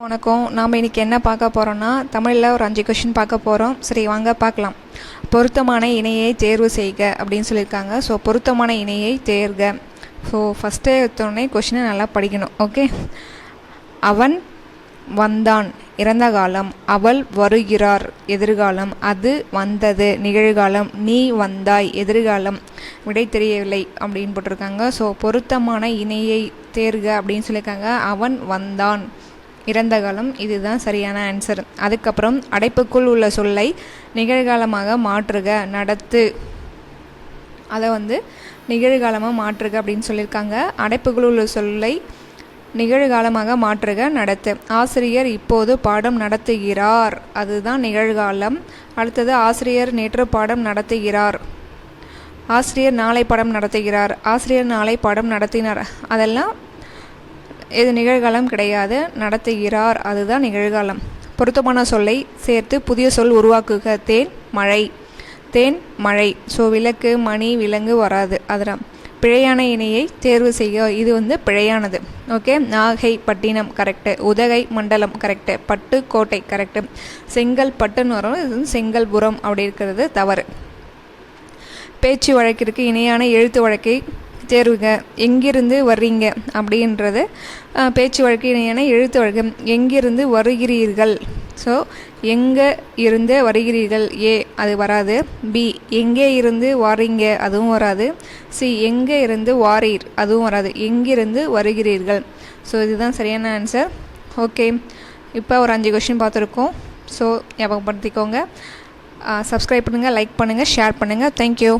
வணக்கம். நாம் இன்றைக்கி என்ன பார்க்க போகிறோன்னா தமிழில் ஒரு 5 கொஷின் பார்க்க போகிறோம். சரி வாங்க பார்க்கலாம். பொருத்தமான இணையை தேர்வு செய்க அப்படின்னு சொல்லியிருக்காங்க. ஸோ பொருத்தமான இணையை தேர்க. ஸோ ஃபஸ்ட்டே எடுத்தோடனே கொஷினை நல்லா படிக்கணும். ஓகே. அவன் வந்தான் இறந்த காலம், அவள் வருகிறார் எதிர்காலம், அது வந்தது நிகழ்காலம், நீ வந்தாய் எதிர்காலம், விடை தெரியவில்லை அப்படின்னு போட்டிருக்காங்க. ஸோ பொருத்தமான இணையை தேர்க அப்படின்னு சொல்லியிருக்காங்க. அவன் வந்தான் இறந்த காலம், இதுதான் சரியான ஆன்சர். அதுக்கப்புறம் அடைப்புக்குள் உள்ள சொல்லை நிகழ்காலமாக மாற்றுக நடத்து, அதை நிகழ்காலமாக மாற்றுக அப்படின்னு சொல்லியிருக்காங்க. அடைப்புக்குள் உள்ள சொல்லை நிகழ்காலமாக மாற்றுக நடத்து. ஆசிரியர் இப்போது பாடம் நடத்துகிறார், அதுதான் நிகழ்காலம். அடுத்தது ஆசிரியர் நேற்று பாடம் நடத்துகிறார், ஆசிரியர் நாளை பாடம் நடத்துகிறார், ஆசிரியர் நாளை பாடம் நடத்தினார், அதெல்லாம் இது நிகழ்காலம் கிடையாது. நடத்துகிறார், அதுதான் நிகழ்காலம். பொருத்தமான சொல்லை சேர்த்து புதிய சொல் உருவாக்குக. தேன் மழை, தேன் மழை. ஸோ விளக்கு மணி விலங்கு வராது. அதனால் பிழையான இணையை தேர்வு செய்ய. இது பிழையானது. ஓகே. நாகை பட்டினம் கரெக்டு, உதகை மண்டலம் கரெக்டு, பட்டு கோட்டை கரெக்டு, செங்கல் பட்டுன்னு வரும், இது செங்கல்புரம் அப்படி இருக்கிறது தவறு. பேச்சு வழக்கிற்கு இணையான எழுத்து வழக்கை தேர்வுக. எங்கிருந்து வர்றீங்க அப்படின்றது பேச்சு வழக்கு இணையான எழுத்து வழக்கு. எங்கிருந்து வருகிறீர்கள், ஸோ எங்கே இருந்து வருகிறீர்கள், ஏ அது வராது. பி எங்கே இருந்து வாரீங்க, அதுவும் வராது. சி எங்கே இருந்து வாரீர், அதுவும் வராது. எங்கிருந்து வருகிறீர்கள். ஸோ இதுதான் சரியான ஆன்சர். ஓகே. இப்போ ஒரு 5 கொஷின் பார்த்துருக்கோம். ஸோ ஞாபகப்படுத்திக்கோங்க. சப்ஸ்கிரைப் பண்ணுங்கள், லைக் பண்ணுங்கள், ஷேர் பண்ணுங்கள். தேங்க்யூ.